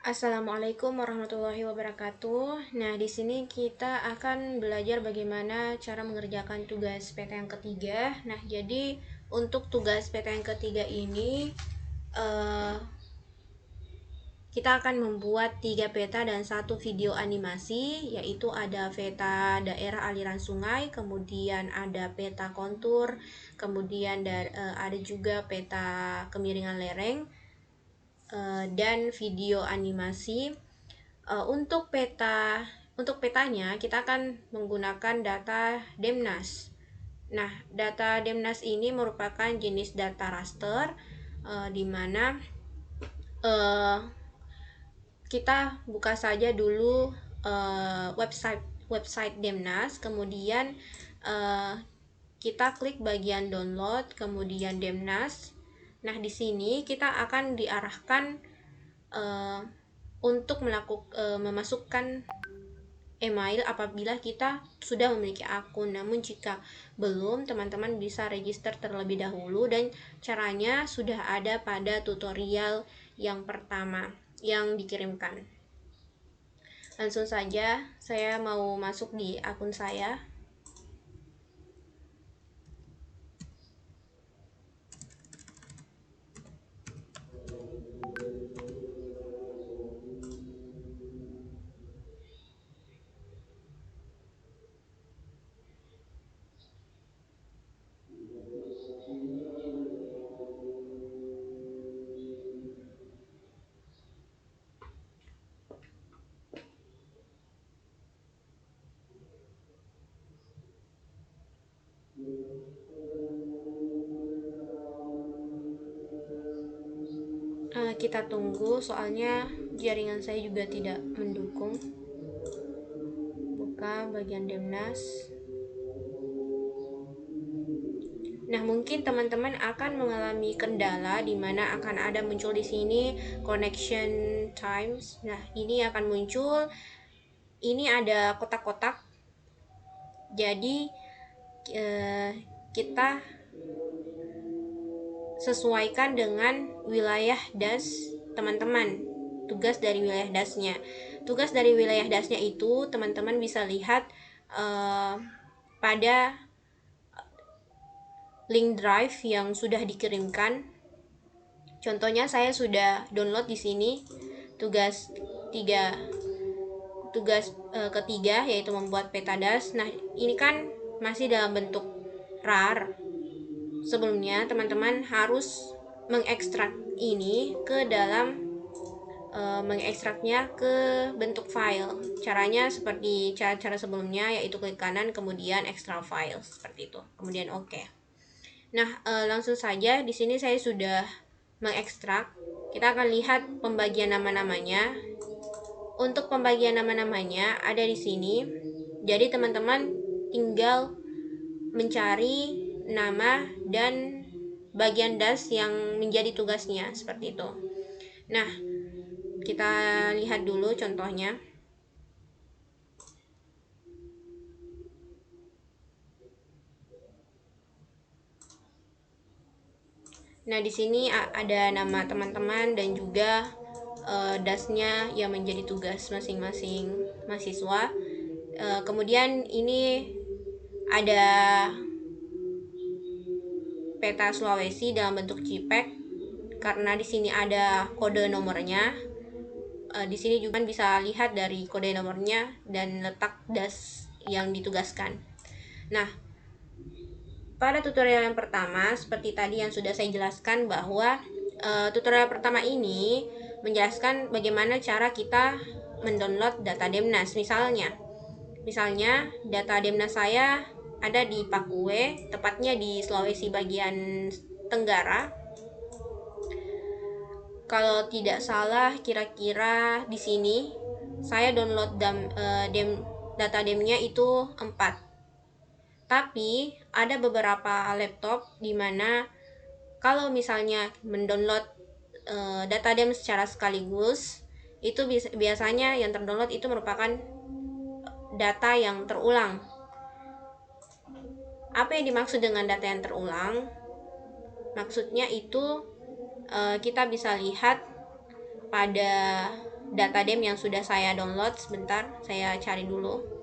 Assalamualaikum warahmatullahi wabarakatuh. Nah, di sini kita akan belajar bagaimana cara mengerjakan tugas peta yang ketiga. Nah, jadi untuk tugas peta yang ketiga ini eh, kita akan membuat 3 peta dan 1 video animasi, yaitu ada peta daerah aliran sungai, kemudian ada peta kontur, kemudian ada juga peta kemiringan lereng, dan video animasi. Untuk petanya kita akan menggunakan data Demnas. Nah, data Demnas ini merupakan jenis data raster, di mana uh, kita buka saja dulu website Demnas, kemudian uh, kita klik bagian download, kemudian Demnas. Nah, di sini kita akan diarahkan uh, untuk memasukkan email apabila kita sudah memiliki akun. Namun jika belum, teman-teman bisa register terlebih dahulu, dan caranya sudah ada pada tutorial yang pertama yang dikirimkan. Langsung saja saya mau masuk di akun saya. Kita tunggu, soalnya jaringan saya juga tidak mendukung. Buka bagian Demnas. Nah, mungkin teman-teman akan mengalami kendala di mana akan ada muncul di sini connection times. Nah, ini akan muncul. Ini ada kotak-kotak. Jadi kita sesuaikan dengan wilayah das teman-teman. Tugas dari wilayah dasnya. Tugas dari wilayah dasnya itu teman-teman bisa lihat pada link drive yang sudah dikirimkan. Contohnya saya sudah download di sini tugas ketiga, yaitu membuat peta das. Nah, ini kan masih dalam bentuk RAR. Sebelumnya teman-teman harus mengekstrak ini ke dalam mengekstraknya ke bentuk file. Caranya seperti cara sebelumnya, yaitu klik kanan kemudian extract file seperti itu. Kemudian oke. Nah, langsung saja di sini saya sudah mengekstrak. Kita akan lihat pembagian nama-namanya. Untuk pembagian nama-namanya ada di sini. Jadi teman-teman tinggal mencari nama dan bagian das yang menjadi tugasnya seperti itu. Nah, kita lihat dulu contohnya. Nah, di sini ada nama teman-teman dan juga dasnya yang menjadi tugas masing-masing mahasiswa. Kemudian ini ada peta Sulawesi dalam bentuk JPEG karena di sini ada kode nomornya. Di sini juga bisa lihat dari kode nomornya dan letak das yang ditugaskan. Nah, pada tutorial yang pertama, seperti tadi yang sudah saya jelaskan, bahwa tutorial pertama ini menjelaskan bagaimana cara kita mendownload data Demnas. Misalnya data Demnas saya ada di Pakue, tepatnya di Sulawesi bagian Tenggara. Kalau tidak salah, kira-kira di sini saya download data demnya itu 4. Tapi ada beberapa laptop di mana kalau misalnya mendownload data dem secara sekaligus, itu biasanya yang terdownload itu merupakan data yang terulang. Apa yang dimaksud dengan data yang terulang? Maksudnya itu kita bisa lihat pada data DEM yang sudah saya download. Sebentar, saya cari dulu.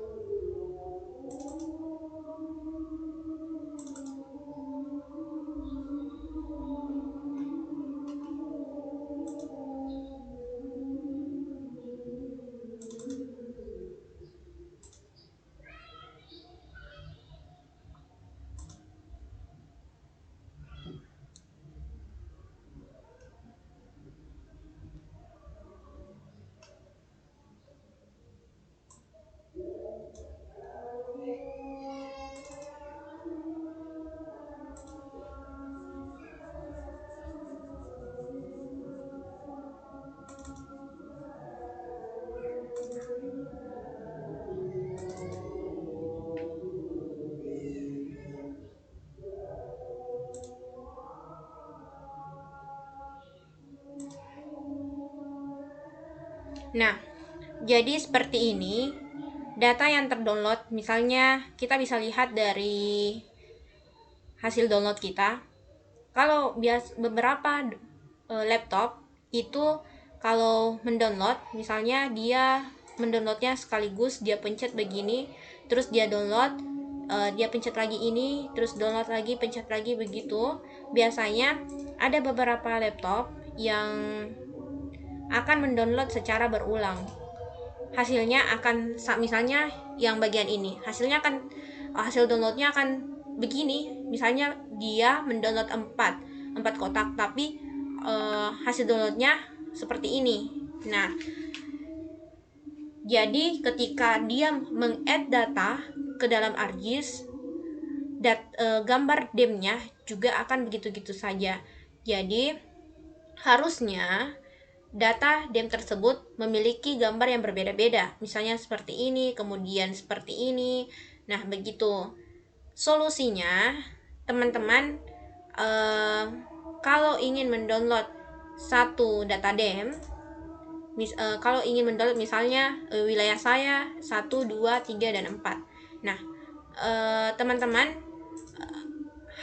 Nah, jadi seperti ini data yang terdownload. Misalnya kita bisa lihat dari hasil download kita. Kalau beberapa laptop itu kalau mendownload, misalnya dia mendownloadnya sekaligus, dia pencet begini, terus dia download, dia pencet lagi ini, terus download lagi, pencet lagi, begitu. Biasanya ada beberapa laptop yang akan mendownload secara berulang. Hasilnya akan, misalnya yang bagian ini, hasil downloadnya akan begini. Misalnya dia mendownload 4 kotak, tapi hasil downloadnya seperti ini. Nah, jadi ketika dia meng-add data ke dalam ArcGIS, gambar DEM-nya juga akan begitu-gitu saja. Jadi harusnya data DEM tersebut memiliki gambar yang berbeda-beda, misalnya seperti ini, kemudian seperti ini. Nah, begitu. Solusinya, teman-teman, kalau ingin mendownload satu data DEM, kalau ingin mendownload misalnya wilayah saya 1, 2, 3, dan 4. Nah, teman-teman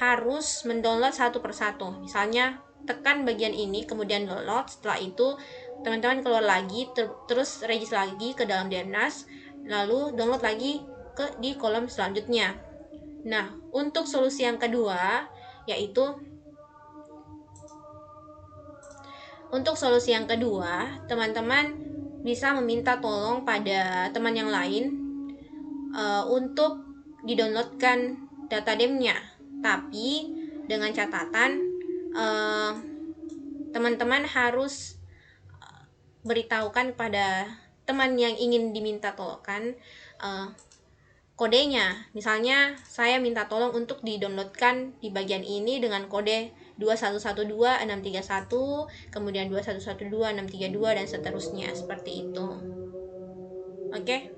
harus mendownload satu persatu. Misalnya tekan bagian ini, kemudian download. Setelah itu teman-teman keluar lagi, terus register lagi ke dalam DMNAS, lalu download lagi di kolom selanjutnya. Nah, untuk solusi yang kedua, yaitu teman-teman bisa meminta tolong pada teman yang lain untuk didownloadkan data DEM-nya. Tapi dengan catatan, teman-teman harus beritahukan pada teman yang ingin diminta tolongkan kodenya. Misalnya saya minta tolong untuk didownloadkan di bagian ini dengan kode 2112631, kemudian 2112632, dan seterusnya, seperti itu. Oke.